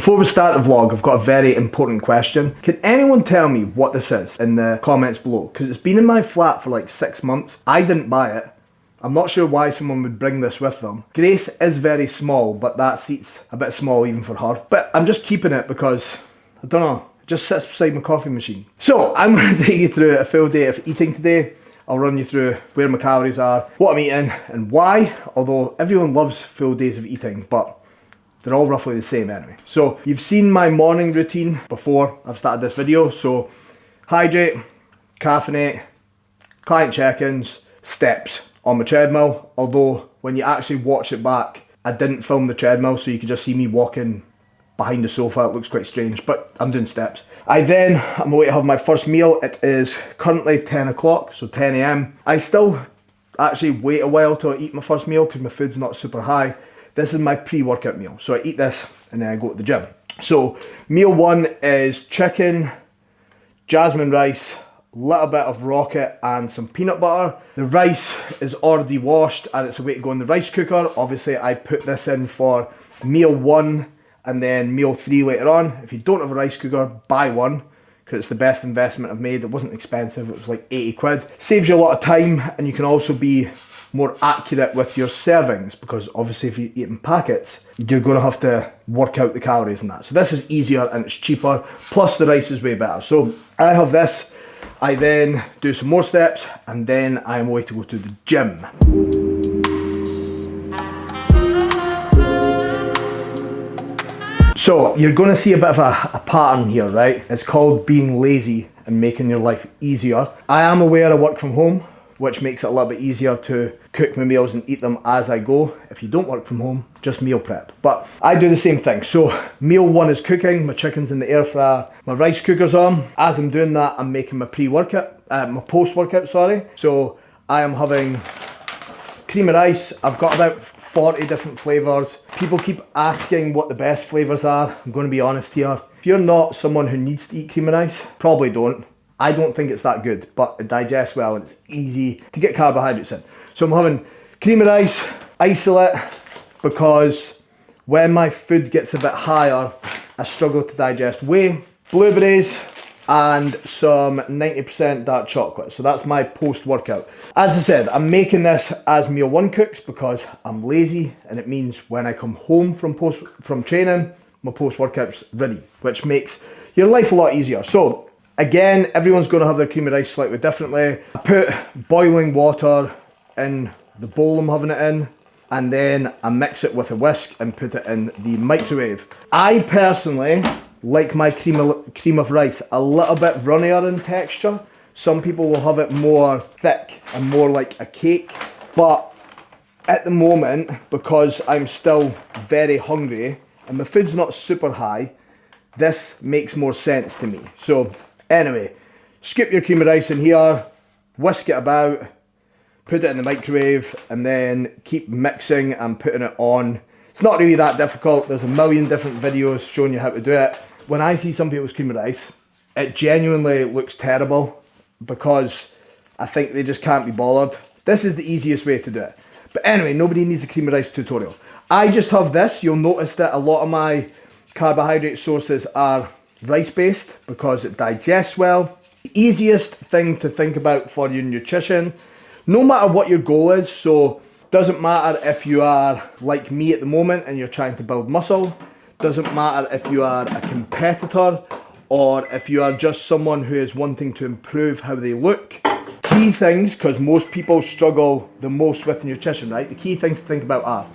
Before we start the vlog, I've got a very important question. Can anyone tell me what this is in the comments below? Because it's been in my flat for like 6 months. I didn't buy it. I'm not sure why someone would bring this with them. Grace is very small, but that seat's a bit small even for her. But I'm just keeping it because, I don't know, it just sits beside my coffee machine. So I'm going to take you through a full day of eating today. I'll run you through where my calories are, what I'm eating and why, although everyone loves full days of eating, but they're all roughly the same anyway. So you've seen my morning routine before I've started this video. So hydrate, caffeinate, client check-ins, steps on my treadmill. Although when you actually watch it back, I didn't film the treadmill, so you can just see me walking behind the sofa. It looks quite strange, but I'm doing steps. I'm away to have my first meal. It is currently 10 o'clock, so 10 AM. I still actually wait a while till I eat my first meal because my food's not super high. This is my pre-workout meal. So I eat this and then I go to the gym. So meal one is chicken, jasmine rice, a little bit of rocket and some peanut butter. The rice is already washed and it's a way to go in the rice cooker. Obviously I put this in for meal one and then meal three later on. If you don't have a rice cooker, buy one because it's the best investment I've made. It wasn't expensive, it was like 80 quid. Saves you a lot of time and you can also be more accurate with your servings because obviously if you eat in packets, you're going to have to work out the calories and that. So this is easier and it's cheaper, plus the rice is way better. So I have this, I then do some more steps and then I'm away to go to the gym. So you're going to see a bit of a pattern here, right? It's called being lazy and making your life easier. I am aware I work from home, which makes it a little bit easier to cook my meals and eat them as I go. If you don't work from home, just meal prep. But I do the same thing. So meal one is cooking, my chicken's in the air fryer, my rice cooker's on. As I'm doing that, I'm making my my post-workout, sorry. So I am having cream of rice. I've got about 40 different flavours. People keep asking what the best flavours are. I'm going to be honest here. If you're not someone who needs to eat cream of rice, probably don't. I don't think it's that good, but it digests well and it's easy to get carbohydrates in. So I'm having cream of rice, isolate, because when my food gets a bit higher, I struggle to digest whey, blueberries, and some 90% dark chocolate. So that's my post-workout. As I said, I'm making this as meal one cooks because I'm lazy, and it means when I come home from training, my post-workout's ready, which makes your life a lot easier. So again, everyone's going to have their cream of rice slightly differently. I put boiling water in the bowl I'm having it in, and then I mix it with a whisk and put it in the microwave. I personally like my cream of rice a little bit runnier in texture. Some people will have it more thick and more like a cake, but at the moment, because I'm still very hungry and my food's not super high, this makes more sense to me. So anyway, scoop your cream of rice in here, whisk it about, put it in the microwave, and then keep mixing and putting it on. It's not really that difficult. There's a million different videos showing you how to do it. When I see some people's cream of rice, it genuinely looks terrible because I think they just can't be bothered. This is the easiest way to do it. But anyway, nobody needs a cream of rice tutorial. I just have this. You'll notice that a lot of my carbohydrate sources are rice-based because it digests well. The easiest thing to think about for your nutrition, no matter what your goal is, so doesn't matter if you are like me at the moment and you're trying to build muscle, doesn't matter if you are a competitor or if you are just someone who is wanting to improve how they look. Key things, because most people struggle the most with nutrition, right? The key things to think about are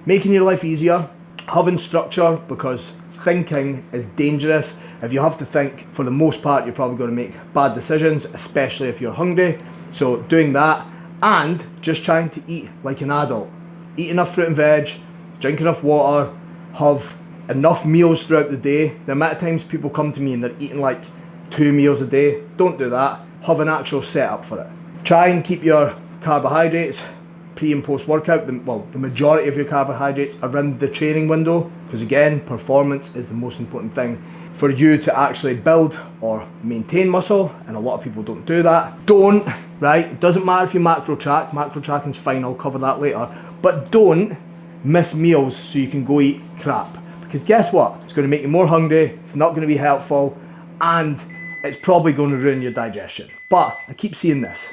making your life easier, having structure, because thinking is dangerous. If you have to think, for the most part, you're probably going to make bad decisions, especially if you're hungry. So doing that, and just trying to eat like an adult. Eat enough fruit and veg, drink enough water, have enough meals throughout the day. The amount of times people come to me and they're eating like 2 meals a day, don't do that. Have an actual setup for it. Try and keep your carbohydrates pre and post workout, the majority of your carbohydrates around the training window, because again, performance is the most important thing for you to actually build or maintain muscle, and a lot of people don't do that. Right? It doesn't matter if you macro tracking's fine, I'll cover that later, but don't miss meals so you can go eat crap. Because guess what? It's going to make you more hungry, it's not going to be helpful, and it's probably going to ruin your digestion. But I keep seeing this.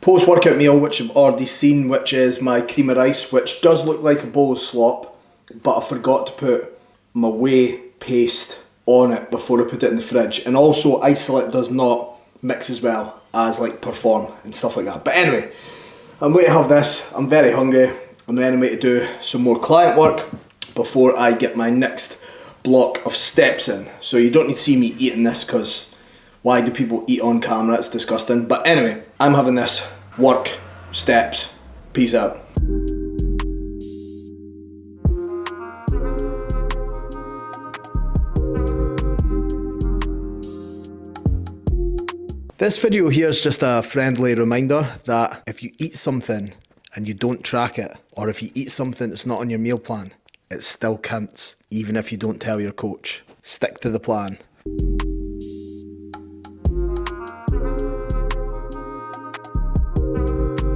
Post-workout meal, which I've already seen, which is my cream of rice, which does look like a bowl of slop, but I forgot to put my whey paste on it before I put it in the fridge. And also isolate does not mix as well as like Perform and stuff like that. But anyway, I'm going to have this. I'm very hungry. I'm then going to do some more client work before I get my next block of steps in. So you don't need to see me eating this, because why do people eat on camera? It's disgusting. But anyway, I'm having this work, steps, peace out. This video here is just a friendly reminder that if you eat something and you don't track it, or if you eat something that's not on your meal plan, it still counts, even if you don't tell your coach. Stick to the plan.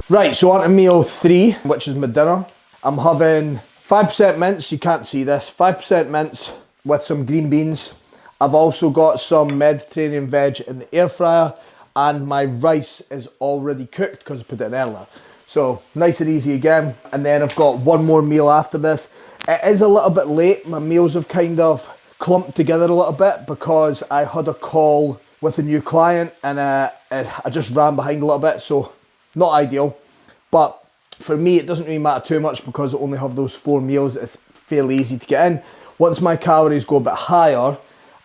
Right, so on to meal 3, which is my dinner. I'm having 5% mince, you can't see this, 5% mince with some green beans. I've also got some Mediterranean veg in the air fryer, and my rice is already cooked because I put it in earlier. So nice and easy again. And then I've got one more meal after this. It is a little bit late, my meals have kind of clumped together a little bit because I had a call with a new client and I just ran behind a little bit, so not ideal. But for me, it doesn't really matter too much because I only have those 4 meals. It's fairly easy to get in. Once my calories go a bit higher,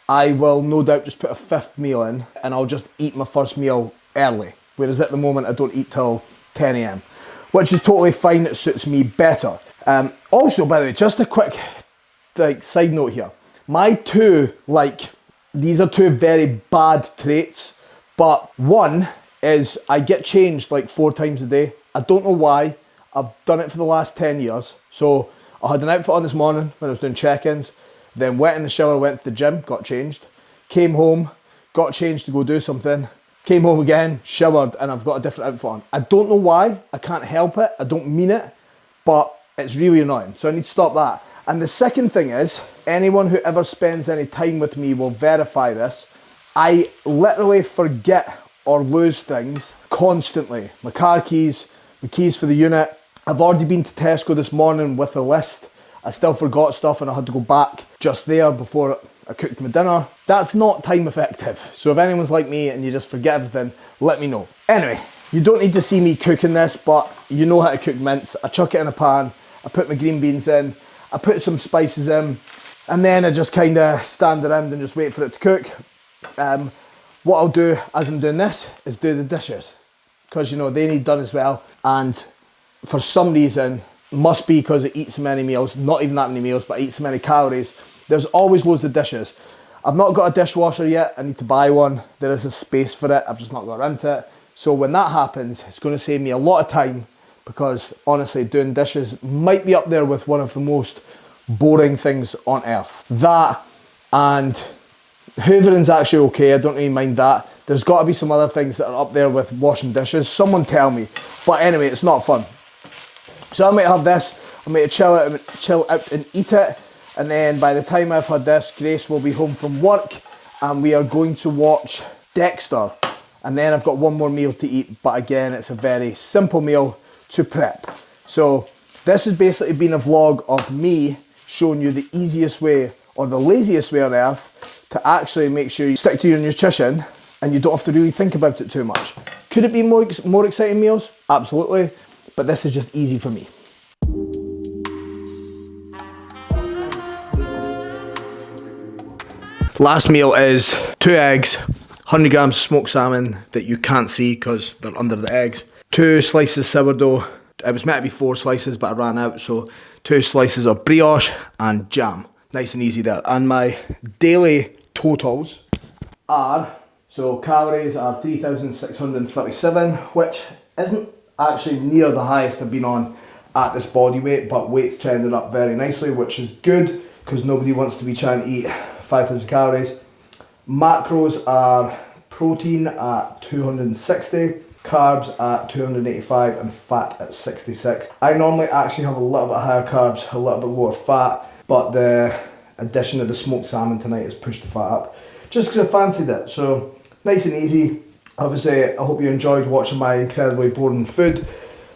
I will no doubt just put a 5th meal in, and I'll just eat my first meal early. Whereas at the moment, I don't eat till 10 AM, which is totally fine. It suits me better. Also, by the way, just a quick side note here. These are 2 very bad traits, but one is I get changed like 4 times a day. I don't know why. I've done it for the last 10 years. So I had an outfit on this morning when I was doing check-ins, then went in the shower, went to the gym, got changed, came home, got changed to go do something, came home again, showered, and I've got a different outfit on. I don't know why. I can't help it. I don't mean it, but it's really annoying. So I need to stop that. And the second thing is, anyone who ever spends any time with me will verify this. I literally forget or lose things constantly. My car keys, my keys for the unit. I've already been to Tesco this morning with a list. I still forgot stuff and I had to go back just there before I cooked my dinner. That's not time effective. So if anyone's like me and you just forget everything, let me know. Anyway, you don't need to see me cooking this, but you know how to cook mince. I chuck it in a pan, I put my green beans in, I put some spices in, and then I just kind of stand around and just wait for it to cook. What I'll do as I'm doing this is do the dishes, because you know they need done as well. And for some reason, must be because I eat so many meals, not even that many meals, but I eat so many calories, there's always loads of dishes. I've not got a dishwasher yet. I need to buy one. There is a space for it. I've just not got around to it. So when that happens, it's going to save me a lot of time, because honestly, doing dishes might be up there with one of the most boring things on earth. That and hoovering actually okay. I don't really mind that. There's got to be some other things that are up there with washing dishes. Someone tell me. But anyway, it's not fun. So I might have this. I might chill out and eat it. And then by the time I've had this, Grace will be home from work and we are going to watch Dexter. And then I've got one more meal to eat. But again, it's a very simple meal to prep. So this has basically been a vlog of me showing you the easiest way or the laziest way on earth to actually make sure you stick to your nutrition and you don't have to really think about it too much. Could it be more exciting meals? Absolutely, but this is just easy for me. Last meal is 2 eggs, 100 grams of smoked salmon that you can't see because they're under the eggs, 2 slices of sourdough. It was meant to be 4 slices, but I ran out, so 2 slices of brioche and jam. Nice and easy there. And my daily totals are, so calories are 3,637, which isn't actually near the highest I've been on at this body weight, but weight's trending up very nicely, which is good because nobody wants to be trying to eat 5,000 calories. Macros are protein at 260, carbs at 285 and fat at 66. I normally actually have a little bit higher carbs, a little bit lower fat, but the addition of the smoked salmon tonight has pushed the fat up just because I fancied it. So nice and easy. Obviously I hope you enjoyed watching my incredibly boring food.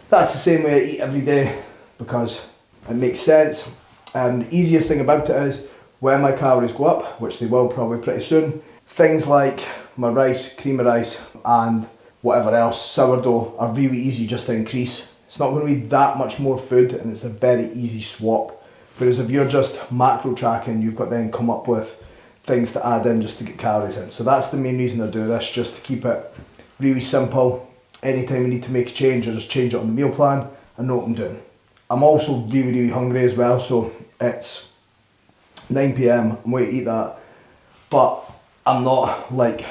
That's the same way I eat every day because it makes sense. The easiest thing about it is when my calories go up, which they will probably pretty soon, things like my rice, cream of rice and whatever else, sourdough, are really easy just to increase. It's not going to be that much more food and it's a very easy swap. Whereas if you're just macro tracking, you've got to then come up with things to add in just to get calories in. So that's the main reason I do this, just to keep it really simple. Anytime you need to make a change, I just change it on the meal plan and know what I'm doing. I'm also really hungry as well, so it's 9 PM, I'm going to eat that, but I'm not, like,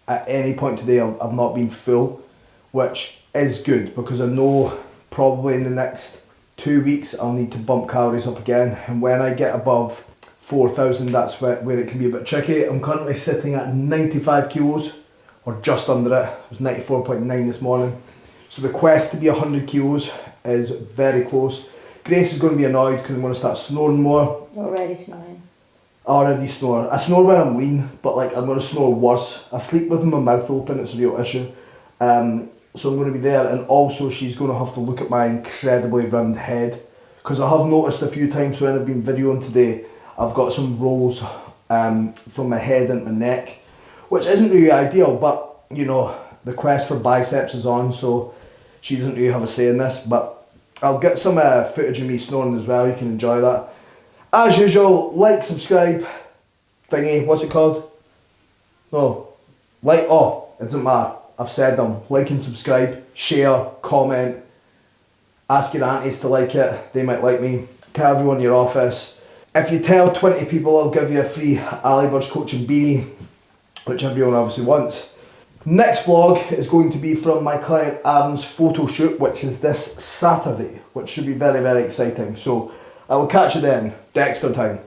at any point today I've not been full, which is good because I know probably in the next 2 weeks I'll need to bump calories up again, and when I get above 4,000 that's where it can be a bit tricky. I'm currently sitting at 95 kilos, or just under it. It was 94.9 this morning, so the quest to be 100 kilos is very close. Grace is going to be annoyed because I'm going to start snoring more. Already snoring. I already snore. I snore when I'm lean, but like I'm going to snore worse. I sleep with my mouth open, it's a real issue. So I'm going to be there, and also she's going to have to look at my incredibly round head because I have noticed a few times when I've been videoing today, I've got some rolls from my head into my neck, which isn't really ideal, but you know, the quest for biceps is on, so she doesn't really have a say in this, but I'll get some footage of me snoring as well, you can enjoy that. As usual, like, subscribe, thingy, what's it called? No, like, oh, it doesn't matter, I've said them. Like and subscribe, share, comment, ask your aunties to like it, they might like me. Tell everyone in your office. If you tell 20 people, I'll give you a free Burdge coaching beanie, which everyone obviously wants. Next vlog is going to be from my client Aaron's photo shoot, which is this Saturday, which should be very exciting. So I will catch you then. Dexter time.